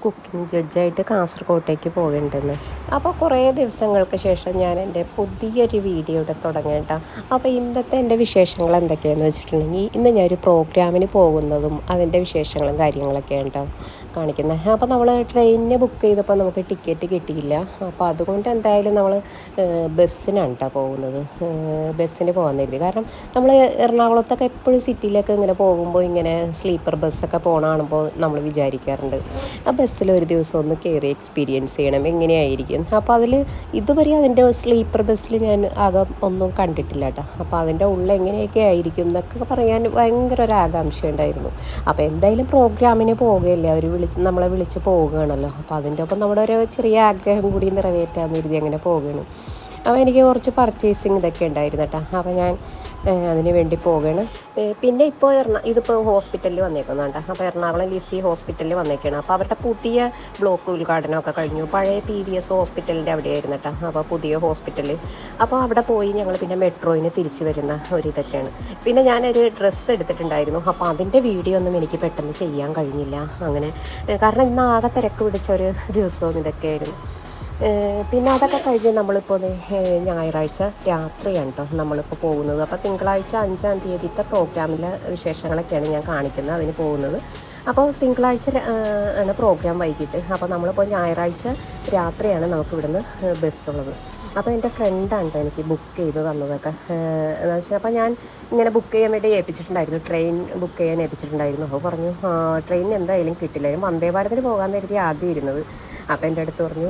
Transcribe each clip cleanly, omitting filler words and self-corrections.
Cooking ജഡ്ജായിട്ട് കാസർഗോട്ടേക്ക് പോകേണ്ടെന്ന്. അപ്പോൾ കുറേ ദിവസങ്ങൾക്ക് ശേഷം ഞാൻ എൻ്റെ പുതിയൊരു വീഡിയോ ഇവിടെ തുടങ്ങേണ്ട. അപ്പോൾ ഇന്നത്തെ എൻ്റെ വിശേഷങ്ങൾ എന്തൊക്കെയാണെന്ന് വെച്ചിട്ടുണ്ടെങ്കിൽ, ഇന്ന് ഞാനൊരു പ്രോഗ്രാമിന് പോകുന്നതും അതിൻ്റെ വിശേഷങ്ങളും കാര്യങ്ങളൊക്കെയാണ് കേട്ടോ കാണിക്കുന്നത്. അപ്പോൾ നമ്മൾ ട്രെയിനിന് ബുക്ക് ചെയ്തപ്പോൾ നമുക്ക് ടിക്കറ്റ് കിട്ടിയില്ല. അപ്പോൾ അതുകൊണ്ട് എന്തായാലും നമ്മൾ ബസ്സിനാണ് കേട്ടോ പോകുന്നത്. ബസ്സിന് പോകാൻ കരുതി. കാരണം നമ്മൾ എറണാകുളത്തൊക്കെ എപ്പോഴും സിറ്റിയിലൊക്കെ ഇങ്ങനെ പോകുമ്പോൾ ഇങ്ങനെ സ്ലീപ്പർ ബസ്സൊക്കെ പോകണ കാണുമ്പോൾ നമ്മൾ വിചാരിക്കാറുണ്ട്, ആ ബസ്സിൽ ഒരു ദിവസം ഒന്ന് കയറി എക്സ്പീരിയൻസ് ചെയ്യണം, എങ്ങനെയായിരിക്കും. അപ്പോൾ അതിൽ ഇതുവരെ അതിൻ്റെ സ്ലീപ്പർ ബസ്സിൽ ഞാൻ ആകെ ഒന്നും കണ്ടിട്ടില്ല കേട്ടോ. അപ്പോൾ അതിൻ്റെ ഉള്ളിൽ എങ്ങനെയൊക്കെ ആയിരിക്കും എന്നൊക്കെ പറയാൻ ഭയങ്കര ഒരു ആകാംക്ഷ ഉണ്ടായിരുന്നു. അപ്പോൾ എന്തായാലും പ്രോഗ്രാമിന് പോകുകയല്ലേ, അവർ നമ്മളെ വിളിച്ച് പോവുകയാണല്ലോ. അപ്പോൾ അതിൻ്റെ ഒപ്പം നമ്മുടെ ഒരു ചെറിയ ആഗ്രഹം കൂടി നിറവേറ്റാമെന്ന് കരുതി അങ്ങനെ പോവുകയാണ്. അപ്പോൾ എനിക്ക് കുറച്ച് പർച്ചേസിങ് ഇതൊക്കെ ഉണ്ടായിരുന്നു കേട്ടോ. അപ്പോൾ ഞാൻ അതിന് വേണ്ടി പോവുകയാണ്. പിന്നെ ഇപ്പോൾ ഇതിപ്പോൾ ഹോസ്പിറ്റലിൽ വന്നേക്കുന്നുണ്ട്. അപ്പോൾ എറണാകുളം ലിസി ഹോസ്പിറ്റലിൽ വന്നേക്കാണ്. അപ്പോൾ അവരുടെ പുതിയ ബ്ലോക്ക് ഉദ്ഘാടനമൊക്കെ കഴിഞ്ഞു. പഴയ PVS ഹോസ്പിറ്റലിൻ്റെ അവിടെയായിരുന്നു കേട്ടോ. അപ്പോൾ പുതിയ ഹോസ്പിറ്റൽ. അപ്പോൾ അവിടെ പോയി ഞങ്ങൾ പിന്നെ മെട്രോയിന് തിരിച്ചു വരുന്ന ഒരിതൊക്കെയാണ്. പിന്നെ ഞാനൊരു ഡ്രസ്സ് എടുത്തിട്ടുണ്ടായിരുന്നു. അപ്പോൾ അതിൻ്റെ വീഡിയോ ഒന്നും എനിക്ക് പെട്ടെന്ന് ചെയ്യാൻ കഴിഞ്ഞില്ല അങ്ങനെ. കാരണം ഇന്ന് ആകെ തിരക്ക് പിടിച്ച ഒരു ദിവസവും ഇതൊക്കെയായിരുന്നു. പിന്നെ അതൊക്കെ കഴിഞ്ഞ് നമ്മളിപ്പോൾ ഞായറാഴ്ച രാത്രിയാണ് കേട്ടോ നമ്മളിപ്പോൾ പോകുന്നത്. അപ്പോൾ തിങ്കളാഴ്ച 5-ാം തീയതിത്തെ പ്രോഗ്രാമിലെ വിശേഷങ്ങളൊക്കെയാണ് ഞാൻ കാണിക്കുന്നത്, അതിന് പോകുന്നത്. അപ്പോൾ തിങ്കളാഴ്ച ആണ് പ്രോഗ്രാം വൈകിട്ട്. അപ്പോൾ നമ്മളിപ്പോൾ ഞായറാഴ്ച രാത്രിയാണ് നമുക്ക് ഇവിടുന്ന് ബസ്സുള്ളത്. അപ്പോൾ എൻ്റെ ഫ്രണ്ടാണ് കേട്ടോ എനിക്ക് ബുക്ക് ചെയ്ത് തന്നതൊക്കെ. എന്ന് വെച്ചാൽ അപ്പോൾ ഞാൻ ഇങ്ങനെ ബുക്ക് ചെയ്യാൻ വേണ്ടി ഏൽപ്പിച്ചിട്ടുണ്ടായിരുന്നു, ട്രെയിൻ ബുക്ക് ചെയ്യാൻ ഏൽപ്പിച്ചിട്ടുണ്ടായിരുന്നു. അപ്പോൾ പറഞ്ഞു ട്രെയിൻ എന്തായാലും കിട്ടില്ല, ഞാൻ വന്ദേ ഭാരതിന് പോകാൻ കരുതി ആദ്യം ഇരുന്നത്. അപ്പോൾ എൻ്റെ അടുത്ത് പറഞ്ഞു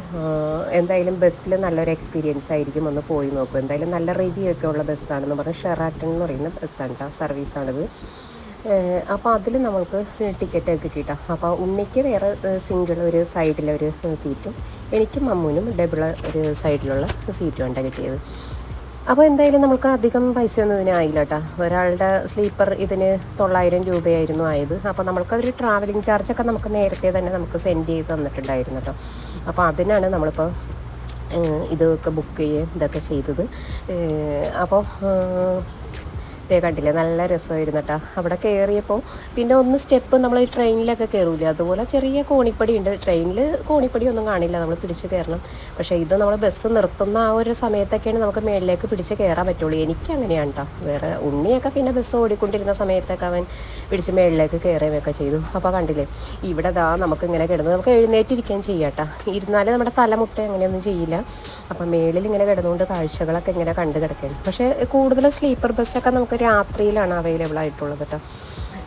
എന്തായാലും ബസ്സിൽ നല്ലൊരു എക്സ്പീരിയൻസ് ആയിരിക്കും, ഒന്ന് പോയി നോക്കും, എന്തായാലും നല്ല റിവ്യൂ ഒക്കെ ഉള്ള ബസ്സാണെന്ന് പറഞ്ഞു. ഷെറാട്ടൺ എന്ന് പറയുന്ന ബസ്സാണ് കേട്ടോ, സർവീസാണിത്. അപ്പോൾ അതിൽ നമ്മൾക്ക് ടിക്കറ്റ് കിട്ടിയിട്ടാണ്. അപ്പോൾ ഉണ്ണിക്ക് വേറെ സിംഗിൾ ഒരു സൈഡിലൊരു സീറ്റും എനിക്കും മമ്മൂനും ഡബിൾ ഒരു സൈഡിലുള്ള സീറ്റും ആണ് കിട്ടിയത്. അപ്പോൾ എന്തായാലും നമുക്ക് അധികം പൈസയൊന്നും ഇതിനായില്ല കേട്ടോ. ഒരാളുടെ സ്ലീപ്പർ ഇതിന് 900 രൂപയായിരുന്നു ആയത്. അപ്പോൾ നമ്മൾക്കൊരു ട്രാവലിംഗ് ചാർജൊക്കെ നമുക്ക് നേരത്തെ തന്നെ നമുക്ക് സെൻഡ് ചെയ്ത് തന്നിട്ടുണ്ടായിരുന്നു കേട്ടോ. അപ്പോൾ അതിനാണ് നമ്മളിപ്പോൾ ഇതൊക്കെ ബുക്ക് ചെയ്യുകയും ഇതൊക്കെ ചെയ്തത്. അപ്പോൾ കണ്ടില്ലേ, നല്ല രസമായിരുന്നു കേട്ടോ. അവിടെ കയറിയപ്പോൾ പിന്നെ ഒന്ന് സ്റ്റെപ്പ് നമ്മൾ ഈ ട്രെയിനിലൊക്കെ കയറൂലേ, അതുപോലെ ചെറിയ കോണിപ്പടി ഉണ്ട്. ട്രെയിനിൽ കോണിപ്പടി ഒന്നും കാണില്ല, നമ്മൾ പിടിച്ച് കയറണം. പക്ഷേ ഇത് നമ്മൾ ബസ് നിർത്തുന്ന ആ ഒരു സമയത്തൊക്കെയാണ് നമുക്ക് മേളിലേക്ക് പിടിച്ച് കയറാൻ പറ്റുള്ളൂ. എനിക്ക് അങ്ങനെയാണ് കേട്ടോ. വേറെ ഉണ്ണിയൊക്കെ പിന്നെ ബസ് ഓടിക്കൊണ്ടിരുന്ന സമയത്തൊക്കെ അവൻ പിടിച്ച് മേളിലേക്ക് കയറുകയൊക്കെ ചെയ്തു. അപ്പോൾ കണ്ടില്ലേ, ഇവിടെ നമുക്ക് ഇങ്ങനെ കിടന്നു നമുക്ക് എഴുന്നേറ്റിരിക്കുകയും ചെയ്യാം കേട്ടോ. ഇരുന്നാലും നമ്മുടെ തലമുട്ട അങ്ങനെയൊന്നും ചെയ്യില്ല. അപ്പം മേളിൽ ഇങ്ങനെ കിടന്നുകൊണ്ട് കാഴ്ചകളൊക്കെ ഇങ്ങനെ കണ്ടു കിടക്കുകയാണ്. പക്ഷേ കൂടുതലും സ്ലീപ്പർ ബസ്സൊക്കെ നമുക്ക് രാത്രിയിലാണ് അവൈലബിൾ ആയിട്ടുള്ളത് കേട്ടോ.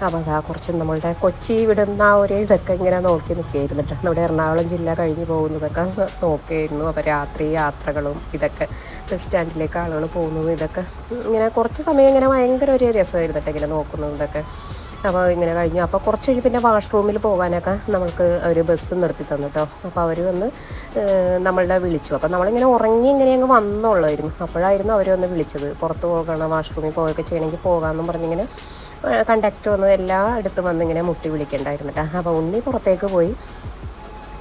അപ്പോൾ അതാ കുറച്ച് നമ്മളുടെ കൊച്ചി വിടുന്ന ആ ഒരു ഇതൊക്കെ ഇങ്ങനെ നോക്കി നിൽക്കുകയായിരുന്നു കേട്ടോ. നമ്മുടെ എറണാകുളം ജില്ല കഴിഞ്ഞ് പോകുന്നതൊക്കെ നോക്കിയായിരുന്നു. അപ്പോൾ രാത്രി യാത്രകളും ഇതൊക്കെ ബസ് സ്റ്റാൻഡിലേക്ക് ആളുകൾ പോകുന്നതും ഇതൊക്കെ ഇങ്ങനെ കുറച്ച് സമയം ഇങ്ങനെ ഭയങ്കര ഒരു രസമായിരുന്നു കേട്ടോ ഇങ്ങനെ നോക്കുന്നതൊക്കെ. അപ്പോൾ ഇങ്ങനെ കഴിഞ്ഞു. അപ്പോൾ കുറച്ച് കഴിഞ്ഞ് പിന്നെ വാഷ്റൂമിൽ പോകാനൊക്കെ നമ്മൾക്ക് ഒരു ബസ് നിർത്തി തന്നു കേട്ടോ. അപ്പോൾ അവർ വന്ന് നമ്മളുടെ വിളിച്ചു. അപ്പോൾ നമ്മളിങ്ങനെ ഉറങ്ങി ഇങ്ങനെ അങ്ങ് വന്നുള്ളായിരുന്നു. അപ്പോഴായിരുന്നു അവരൊന്ന് വിളിച്ചത്, പുറത്ത് പോകണം, വാഷ്റൂമിൽ പോവുകയൊക്കെ ചെയ്യണമെങ്കിൽ പോകാമെന്നും പറഞ്ഞിങ്ങനെ കണ്ടക്ടർ വന്ന് എല്ലാ ഇടത്തും വന്ന് ഇങ്ങനെ മുട്ടി വിളിക്കണ്ടായിരുന്നു കേട്ടോ. അപ്പോൾ ഉണ്ണി പുറത്തേക്ക് പോയി,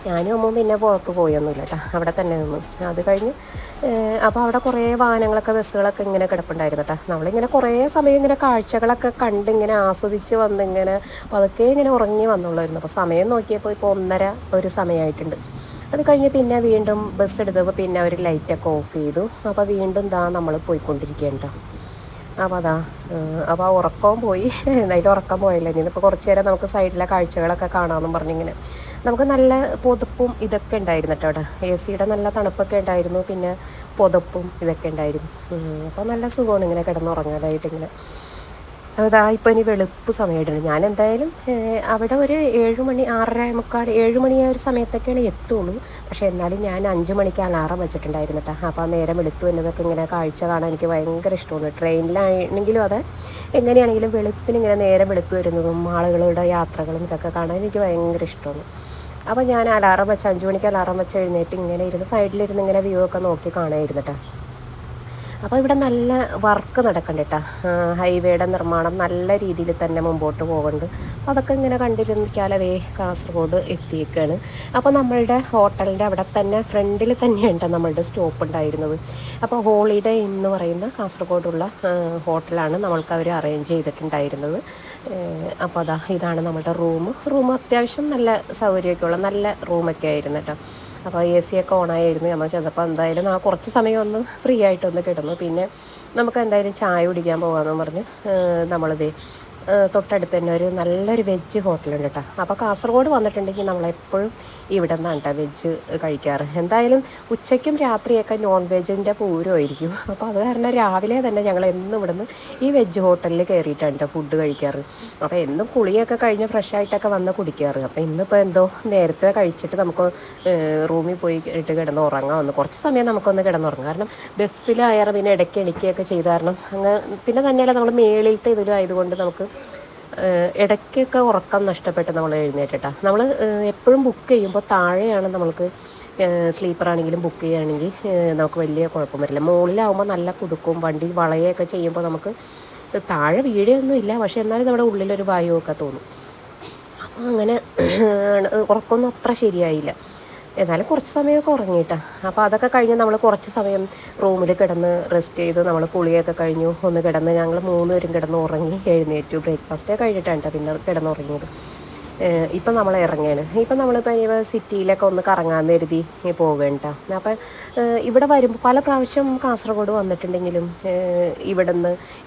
ഞാനും അമ്മയും പിന്നെ പുറത്ത് പോയൊന്നുമില്ല കേട്ടോ, അവിടെ തന്നെ നിന്നു. അത് കഴിഞ്ഞ് അപ്പോൾ അവിടെ കുറേ വാഹനങ്ങളൊക്കെ ബസ്സുകളൊക്കെ ഇങ്ങനെ കിടപ്പുണ്ടായിരുന്നു കേട്ടോ. നമ്മളിങ്ങനെ കുറേ സമയം ഇങ്ങനെ കാഴ്ചകളൊക്കെ കണ്ട് ഇങ്ങനെ ആസ്വദിച്ച് വന്നിങ്ങനെ പതുക്കെ ഇങ്ങനെ ഉറങ്ങി വന്നുള്ളായിരുന്നു. അപ്പോൾ സമയം നോക്കിയപ്പോൾ ഇപ്പോൾ 1:30 ഒരു സമയമായിട്ടുണ്ട്. അത് കഴിഞ്ഞ് പിന്നെ വീണ്ടും ബസ് എടുത്തപ്പോൾ പിന്നെ അവർ ലൈറ്റൊക്കെ ഓഫ് ചെയ്തു. അപ്പോൾ വീണ്ടും നമ്മൾ പോയിക്കൊണ്ടിരിക്കുകയാണ് കേട്ടോ. അപ്പോൾ അപ്പോൾ ആ ഉറക്കവും പോയി. എന്തായാലും ഉറക്കം പോയല്ലോ. ഇനിയിപ്പോൾ കുറച്ച് നേരം നമുക്ക് സൈഡിലെ കാഴ്ചകളൊക്കെ കാണാമെന്നും പറഞ്ഞിങ്ങനെ നമുക്ക് നല്ല പുതപ്പും ഇതൊക്കെ ഉണ്ടായിരുന്നു കേട്ടോ. അവിടെ AC നല്ല തണുപ്പൊക്കെ ഉണ്ടായിരുന്നു, പിന്നെ പുതപ്പും ഇതൊക്കെ ഉണ്ടായിരുന്നു. അപ്പോൾ നല്ല സുഖമാണ് ഇങ്ങനെ കിടന്നുറങ്ങാനായിട്ടിങ്ങനെ. അതാ ഇപ്പോൾ ഇനി വെളുപ്പ് സമയമായിട്ടുണ്ട്. ഞാൻ എന്തായാലും അവിടെ ഒരു 7 മണി 6:45 7 മണി ആ ഒരു സമയത്തൊക്കെയാണ് എത്തുള്ളൂ. പക്ഷേ എന്നാലും ഞാൻ 5 മണിക്ക് അലാറം വെച്ചിട്ടുണ്ടായിരുന്നു കേട്ടോ. അപ്പോൾ നേരം വെളുത്തു എന്നതൊക്കെ ഇങ്ങനെ കാഴ്ച കാണാൻ എനിക്ക് ഭയങ്കര ഇഷ്ടമാണ്. ട്രെയിനിലാണെങ്കിലും അതെ, എങ്ങനെയാണെങ്കിലും വെളുപ്പിന് ഇങ്ങനെ നേരം വെളുത്തു വരുന്നതും ആളുകളുടെ യാത്രകളും ഇതൊക്കെ കാണാൻ എനിക്ക് ഭയങ്കര ഇഷ്ടമാണ്. അപ്പോൾ ഞാൻ അലാറം വെച്ച് 5 മണിക്ക് അലാറം വെച്ച് എഴുന്നേറ്റ് ഇങ്ങനെ ഇരുന്ന് സൈഡിലിരുന്ന് ഇങ്ങനെ വ്യൂ ഒക്കെ നോക്കി കാണുമായിരുന്നു കേട്ടോ. അപ്പോൾ ഇവിടെ നല്ല വർക്ക് നടക്കുന്നുണ്ട് കേട്ടോ. ഹൈവേയുടെ നിർമ്മാണം നല്ല രീതിയിൽ തന്നെ മുമ്പോട്ട് പോകുന്നുണ്ട്. അപ്പോൾ അതൊക്കെ ഇങ്ങനെ കണ്ടിരിക്കാൽ അതേ കാസർഗോഡ് എത്തിയേക്കാണ്. അപ്പോൾ നമ്മളുടെ ഹോട്ടലിൻ്റെ അവിടെ തന്നെ ഫ്രണ്ടിൽ തന്നെയാണ് നമ്മളുടെ സ്റ്റോപ്പ് ഉണ്ടായിരുന്നത്. അപ്പോൾ ഹോളിഡേ എന്ന് പറയുന്ന കാസർഗോഡുള്ള ഹോട്ടലാണ് നമ്മൾക്ക് അവർ അറേഞ്ച് ചെയ്തിട്ടുണ്ടായിരുന്നത്. അപ്പോൾ ഇതാണ് നമ്മുടെ റൂം അത്യാവശ്യം നല്ല സൗകര്യമൊക്കെയുള്ള നല്ല റൂമൊക്കെ ആയിരുന്നു കേട്ടോ. അപ്പോൾ എ സി ഒക്കെ ഓണായിരുന്നു. നമ്മൾ ചെന്നപ്പോൾ എന്തായാലും ആ കുറച്ച് സമയം ഒന്ന് ഫ്രീ ആയിട്ടൊന്ന് കിടന്നു. പിന്നെ നമുക്ക് എന്തായാലും ചായ കുടിക്കാൻ പോകാമെന്ന് പറഞ്ഞ് നമ്മളിതേ തൊട്ടടുത്ത് തന്നെ ഒരു നല്ലൊരു വെജ് ഹോട്ടലുണ്ട് കേട്ടോ. അപ്പോൾ കാസർഗോഡ് വന്നിട്ടുണ്ടെങ്കിൽ നമ്മളെപ്പോഴും ഇവിടെ നിന്നാണ് കേട്ടോ വെജ് കഴിക്കാറ്. എന്തായാലും ഉച്ചയ്ക്കും രാത്രിയൊക്കെ നോൺ വെജിൻ്റെ പൂരമായിരിക്കും. അപ്പോൾ അത് കാരണം രാവിലെ തന്നെ ഞങ്ങൾ എന്നും ഇവിടുന്ന് ഈ വെജ് ഹോട്ടലിൽ കയറിയിട്ടാണ് കേട്ടോ ഫുഡ് കഴിക്കാറ്. അപ്പോൾ എന്നും കുളിയൊക്കെ കഴിഞ്ഞ് ഫ്രഷായിട്ടൊക്കെ വന്ന് കുടിക്കാറ്. അപ്പോൾ ഇന്നിപ്പോൾ എന്തോ നേരത്തെ കഴിച്ചിട്ട് നമുക്ക് റൂമിൽ പോയി ഇട്ട് കിടന്ന് ഉറങ്ങാമെന്ന് കുറച്ച് സമയം നമുക്കൊന്ന് കിടന്നുറങ്ങാം. കാരണം ബസ്സിലായാലും പിന്നെ ഇടയ്ക്ക് എണിക്കുകയൊക്കെ ചെയ്ത കാരണം പിന്നെ തന്നെയല്ല നമ്മൾ മേളിലത്തെ ഇതിലും ആയതുകൊണ്ട് നമുക്ക് ഇടയ്ക്കൊക്കെ ഉറക്കം നഷ്ടപ്പെട്ട് നമ്മൾ എഴുന്നേറ്റിട്ടാ. നമ്മൾ എപ്പോഴും ബുക്ക് ചെയ്യുമ്പോൾ താഴെയാണ് നമ്മൾക്ക് സ്ലീപ്പറാണെങ്കിലും ബുക്ക് ചെയ്യുകയാണെങ്കിൽ നമുക്ക് വലിയ കുഴപ്പം വരില്ല. മുകളിലാവുമ്പോൾ നല്ല കുടുക്കും വണ്ടി വളയുകയൊക്കെ ചെയ്യുമ്പോൾ നമുക്ക് താഴെ വീഴൊന്നും ഇല്ല, പക്ഷേ എന്നാലും നമ്മുടെ ഉള്ളിലൊരു ഭയമൊക്കെ തോന്നും. അപ്പോൾ അങ്ങനെ ഉറക്കമൊന്നും അത്ര ശരിയായില്ല. എന്നാലും കുറച്ച് സമയമൊക്കെ ഉറങ്ങിയിട്ടാ. അപ്പോൾ അതൊക്കെ കഴിഞ്ഞ് നമ്മൾ കുറച്ച് സമയം റൂമിൽ കിടന്ന് റെസ്റ്റ് ചെയ്ത് നമ്മൾ കുളിയൊക്കെ കഴിഞ്ഞു ഒന്ന് കിടന്ന് ഞങ്ങൾ 3 പേരും കിടന്ന് ഉറങ്ങി എഴുന്നേറ്റു. ബ്രേക്ക്ഫാസ്റ്റ് കഴിഞ്ഞിട്ടാണ് കേട്ടോ പിന്നെ കിടന്നുറങ്ങിയത്. ഇപ്പം നമ്മൾ ഇറങ്ങുകയാണ്. ഇപ്പം നമ്മളിപ്പോൾ സിറ്റിയിലൊക്കെ ഒന്ന് കറങ്ങാമെന്ന് കരുതി പോകുകയാണ് കേട്ടോ. അപ്പം ഇവിടെ വരുമ്പോൾ പല പ്രാവശ്യം കാസർഗോഡ് വന്നിട്ടുണ്ടെങ്കിലും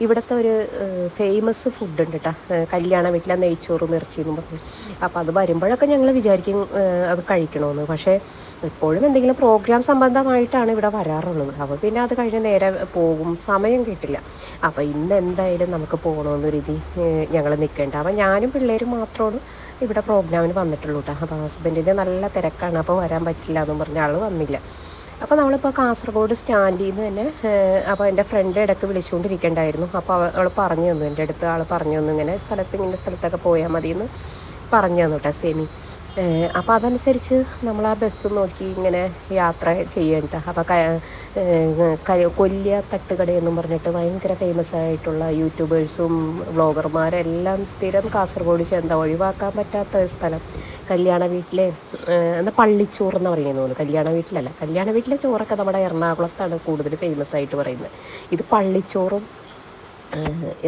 ഇവിടുത്തെ ഒരു ഫേമസ് ഫുഡ് ഉണ്ട് കേട്ടോ. കല്യാണ വീട്ടിലെ നെയ്ച്ചോറും ഇറച്ചിയെന്നും പറഞ്ഞു. അപ്പോൾ അത് വരുമ്പോഴൊക്കെ ഞങ്ങൾ വിചാരിക്കും അത് കഴിക്കണമെന്ന്. പക്ഷേ എപ്പോഴും എന്തെങ്കിലും പ്രോഗ്രാം സംബന്ധമായിട്ടാണ് ഇവിടെ വരാറുള്ളത്. അപ്പോൾ പിന്നെ അത് കഴിഞ്ഞ് നേരെ പോകും, സമയം കിട്ടില്ല. അപ്പോൾ ഇന്ന് എന്തായാലും നമുക്ക് പോകണമെന്നൊരു രീതി ഞങ്ങൾ നിൽക്കേണ്ട. അപ്പോൾ ഞാനും പിള്ളേരും മാത്രമാണ് ഇവിടെ പ്രോഗ്രാമിന് വന്നിട്ടുള്ളൂ കേട്ടോ. അപ്പോൾ ഹസ്ബൻഡിൻ്റെ നല്ല തിരക്കാണ്, അപ്പോൾ വരാൻ പറ്റില്ല എന്നും പറഞ്ഞ ആൾ വന്നില്ല. അപ്പോൾ നമ്മളിപ്പോൾ കാസർഗോഡ് സ്റ്റാൻഡിൽ നിന്ന് തന്നെ അപ്പോൾ എൻ്റെ ഫ്രണ്ട് ഇടയ്ക്ക് വിളിച്ചുകൊണ്ടിരിക്കണ്ടായിരുന്നു. അപ്പോൾ അവൾ പറഞ്ഞു തന്നു, എൻ്റെ അടുത്ത് ആൾ പറഞ്ഞു തന്നു ഇങ്ങനെ ഇങ്ങനെ സ്ഥലത്തൊക്കെ പോയാൽ മതിയെന്ന് പറഞ്ഞു തന്നു കേട്ടോ സെമി. അപ്പോൾ അതനുസരിച്ച് നമ്മൾ ആ ബസ് നോക്കി ഇങ്ങനെ യാത്ര ചെയ്യണ്ട. അപ്പോൾ കൊല്ലിയ തട്ടുകടയെന്നും പറഞ്ഞിട്ട് ഭയങ്കര ഫേമസ് ആയിട്ടുള്ള യൂട്യൂബേഴ്സും വ്ളോഗർമാരെല്ലാം സ്ഥിരം കാസർഗോഡ് ചെന്താ ഒഴിവാക്കാൻ പറ്റാത്ത ഒരു സ്ഥലം. കല്യാണ വീട്ടിലെ എന്നാൽ പള്ളിച്ചോറ് എന്ന് പറയുന്നത് തോന്നുന്നു. കല്യാണ വീട്ടിലല്ല, കല്യാണ വീട്ടിലെ ചോറൊക്കെ നമ്മുടെ എറണാകുളത്താണ് കൂടുതൽ ഫേമസ് ആയിട്ട് പറയുന്നത്. ഇത് പള്ളിച്ചോറും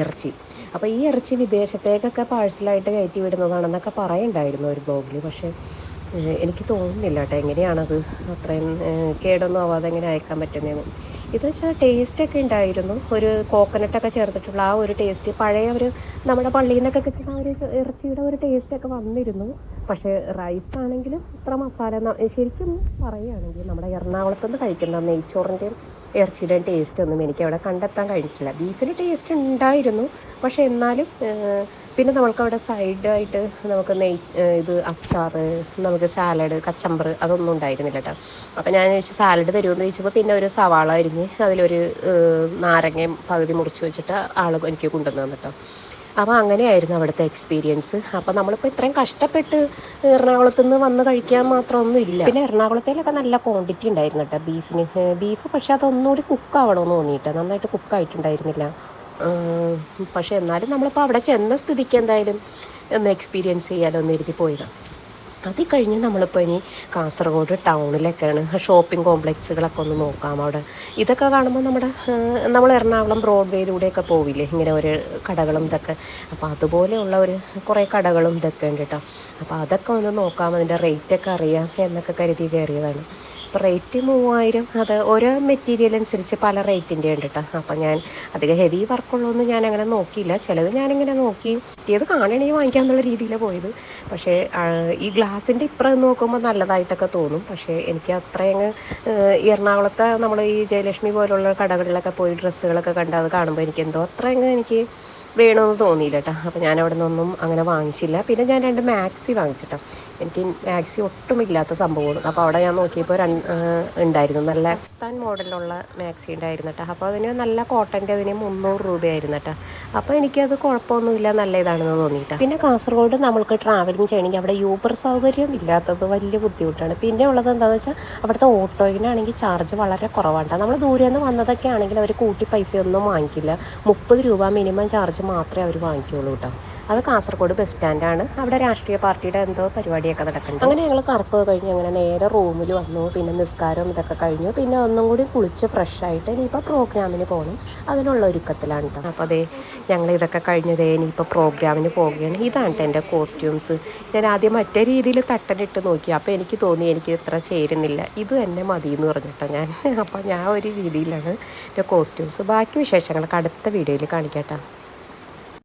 ഇറച്ചി. അപ്പോൾ ഈ ഇറച്ചി വിദേശത്തേക്കൊക്കെ പാഴ്സലായിട്ട് കയറ്റി വിടുന്നതാണെന്നൊക്കെ പറയുണ്ടായിരുന്നു ഒരു ബ്ലോഗിൽ. പക്ഷേ എനിക്ക് തോന്നുന്നില്ല കേട്ടോ എങ്ങനെയാണത് അത്രയും കേടൊന്നും ആവാതെ എങ്ങനെ അയക്കാൻ പറ്റുന്നതെന്ന്. ഇത് വെച്ചാൽ ടേസ്റ്റൊക്കെ ഉണ്ടായിരുന്നു. ഒരു കോക്കനട്ടൊക്കെ ചേർത്തിട്ടുള്ള ആ ഒരു ടേസ്റ്റ് പഴയ ഒരു നമ്മുടെ പള്ളിയിൽ നിന്നൊക്കെ കിട്ടുന്ന ആ ഒരു ഇറച്ചിയുടെ ഒരു ടേസ്റ്റൊക്കെ വന്നിരുന്നു. പക്ഷേ റൈസ് ആണെങ്കിലും ഇത്ര മസാല ശരിക്കും പറയുകയാണെങ്കിൽ നമ്മുടെ എറണാകുളത്ത് നിന്ന് കഴിക്കുന്ന നെയ്ച്ചോറിൻ്റെയും ഇറച്ചിയുടെയും ടേസ്റ്റ് ഒന്നും എനിക്ക് അവിടെ കണ്ടെത്താൻ കഴിഞ്ഞിട്ടില്ല. ബീഫിന് ടേസ്റ്റ് ഉണ്ടായിരുന്നു, പക്ഷേ എന്നാലും പിന്നെ നമ്മൾക്കവിടെ സൈഡായിട്ട് നമുക്ക് ഇത് അച്ചാർ, നമുക്ക് സാലഡ്, കച്ചമ്പർ അതൊന്നും ഉണ്ടായിരുന്നില്ല കേട്ടോ. അപ്പോൾ ഞാൻ ചോദിച്ചു സാലഡ് തരുമെന്ന് ചോദിച്ചപ്പോൾ പിന്നെ ഒരു സവാള അരിഞ്ഞ് അതിലൊരു നാരങ്ങയും പകുതി മുറിച്ച് വെച്ചിട്ട് ആൾ എനിക്ക് കൊണ്ടുവന്ന് തന്നിട്ടോ. അപ്പോൾ അങ്ങനെയായിരുന്നു അവിടുത്തെ എക്സ്പീരിയൻസ്. അപ്പോൾ നമ്മളിപ്പോൾ ഇത്രയും കഷ്ടപ്പെട്ട് എറണാകുളത്ത് നിന്ന് വന്ന് കഴിക്കാൻ മാത്രമൊന്നും ഇല്ല. പിന്നെ എറണാകുളത്തേലൊക്കെ നല്ല ക്വാണ്ടിറ്റി ഉണ്ടായിരുന്നു കേട്ടോ ബീഫ്. പക്ഷേ അതൊന്നുകൂടി കുക്കാവണമെന്ന് തോന്നിയിട്ട് നന്നായിട്ട് കുക്കായിട്ടുണ്ടായിരുന്നില്ല. പക്ഷേ എന്നാലും നമ്മളിപ്പോൾ അവിടെ ചെന്ന സ്ഥിതിക്ക് എന്തായാലും ഒന്ന് എക്സ്പീരിയൻസ് ചെയ്യാമല്ലോ എന്ന് കരുതി പോയതാണ്. അത് കഴിഞ്ഞ് നമ്മളിപ്പോൾ ഇനി കാസർഗോഡ് ടൗണിലൊക്കെയാണ് ഷോപ്പിംഗ് കോംപ്ലക്സുകളൊക്കെ ഒന്ന് നോക്കാം. അവിടെ ഇതൊക്കെ കാണുമ്പോൾ നമ്മൾ എറണാകുളം ബ്രോഡ്വേയിലൂടെയൊക്കെ പോവില്ലേ ഇങ്ങനെ ഒരു കടകളും ഇതൊക്കെ. അപ്പോൾ അതുപോലെയുള്ള കുറേ കടകളും ഇതൊക്കെ ഉണ്ട് കേട്ടോ. അപ്പോൾ അതൊക്കെ ഒന്ന് നോക്കാം, അതിൻ്റെ റേറ്റൊക്കെ അറിയാം എന്നൊക്കെ കരുതി കയറിയതാണ്. അപ്പോൾ റേറ്റ് 3000. അത് ഓരോ മെറ്റീരിയൽ അനുസരിച്ച് പല റേറ്റിൻ്റെ ഉണ്ട് കേട്ടോ. അപ്പോൾ ഞാൻ അധികം ഹെവി വർക്കുള്ളതൊന്നും ഞാൻ അങ്ങനെ നോക്കിയില്ല. ചിലത് ഞാനിങ്ങനെ നോക്കി പറ്റിയത് കാണണമെങ്കിൽ വാങ്ങിക്കാമെന്നുള്ള രീതിയിലാണ് പോയത്. പക്ഷേ ഈ ഗ്ലാസിൻ്റെ ഇപ്പുറം നോക്കുമ്പോൾ നല്ലതായിട്ടൊക്കെ തോന്നും. പക്ഷേ എനിക്ക് അത്രയങ്ങ് എറണാകുളത്തെ നമ്മൾ ഈ ജയലക്ഷ്മി പോലുള്ള കടകളിലൊക്കെ പോയി ഡ്രസ്സുകളൊക്കെ കണ്ട് അത് കാണുമ്പോൾ എനിക്ക് അത്രയങ്ങ് എനിക്ക് വേണമെന്ന് തോന്നിയില്ല കേട്ടോ. അപ്പോൾ ഞാൻ അവിടെ നിന്നൊന്നും അങ്ങനെ വാങ്ങിച്ചില്ല. പിന്നെ ഞാൻ 2 മാക്സി വാങ്ങിച്ചിട്ടോ. എനിക്ക് മാക്സി ഒട്ടുമില്ലാത്ത സംഭവമാണ്. അപ്പോൾ അവിടെ ഞാൻ നോക്കിയപ്പോൾ ഉണ്ടായിരുന്നു നല്ല കഫ്താൻ മോഡലുള്ള മാക്സി ഉണ്ടായിരുന്നു കേട്ടോ. അപ്പോൾ അതിന് നല്ല കോട്ടൻ്റെ അതിന് 300 രൂപയായിരുന്നു കേട്ടോ. അപ്പോൾ എനിക്കത് കുഴപ്പമൊന്നുമില്ല, നല്ല ഇതാണെന്ന് തോന്നിയിട്ടോ. പിന്നെ കാസർഗോഡ് നമ്മൾക്ക് ട്രാവലിംഗ് ചെയ്യണമെങ്കിൽ അവിടെ യൂബർ സൗകര്യം ഇല്ലാത്തത് വലിയ ബുദ്ധിമുട്ടാണ്. പിന്നെ ഉള്ളത് എന്താണെന്ന് വെച്ചാൽ അവിടുത്തെ ഓട്ടോയിനാണെങ്കിൽ ചാർജ് വളരെ കുറവാണ്. നമ്മൾ ദൂരെ നിന്ന് വന്നതൊക്കെ ആണെങ്കിൽ അവർ കൂട്ടി പൈസയൊന്നും വാങ്ങിക്കില്ല. 30 രൂപ മിനിമം ചാർജ് മാത്രമേ അവർ വാങ്ങിക്കുകയുള്ളൂ കേട്ടോ. അത് കാസർഗോഡ് ബസ് സ്റ്റാൻഡാണ്. അവിടെ രാഷ്ട്രീയ പാർട്ടിയുടെ എന്തോ പരിപാടിയൊക്കെ നടക്കുന്നുണ്ട്. അങ്ങനെ ഞങ്ങൾ കറക്കമൊക്കെ കഴിഞ്ഞ് അങ്ങനെ നേരെ റൂമിൽ വന്നു. പിന്നെ നിസ്കാരവും ഇതൊക്കെ കഴിഞ്ഞു. പിന്നെ ഒന്നും കൂടി കുളിച്ച് ഫ്രഷായിട്ട് ഇനിയിപ്പോൾ പ്രോഗ്രാമിന് പോകണം, അതിനുള്ള ഒരുക്കത്തിലാണ് കേട്ടോ. അപ്പോൾ അതേ ഞങ്ങൾ ഇതൊക്കെ കഴിഞ്ഞതേ ഇനിയിപ്പോൾ പ്രോഗ്രാമിന് പോവുകയാണ്. ഇതാണ് കേട്ടോ എൻ്റെ കോസ്റ്റ്യൂംസ്. ഞാൻ ആദ്യം മറ്റേ രീതിയിൽ തട്ടനിട്ട് നോക്കി. അപ്പോൾ എനിക്ക് തോന്നി എനിക്ക് ഇത്ര ചേരുന്നില്ല, ഇത് തന്നെ മതി എന്ന് പറഞ്ഞിട്ടോ ഞാൻ. അപ്പോൾ ഞാൻ ഒരു രീതിയിലാണ് എൻ്റെ കോസ്റ്റ്യൂംസ്. ബാക്കി വിശേഷങ്ങളൊക്കെ അടുത്ത വീഡിയോയിൽ കാണിക്കാം കേട്ടോ.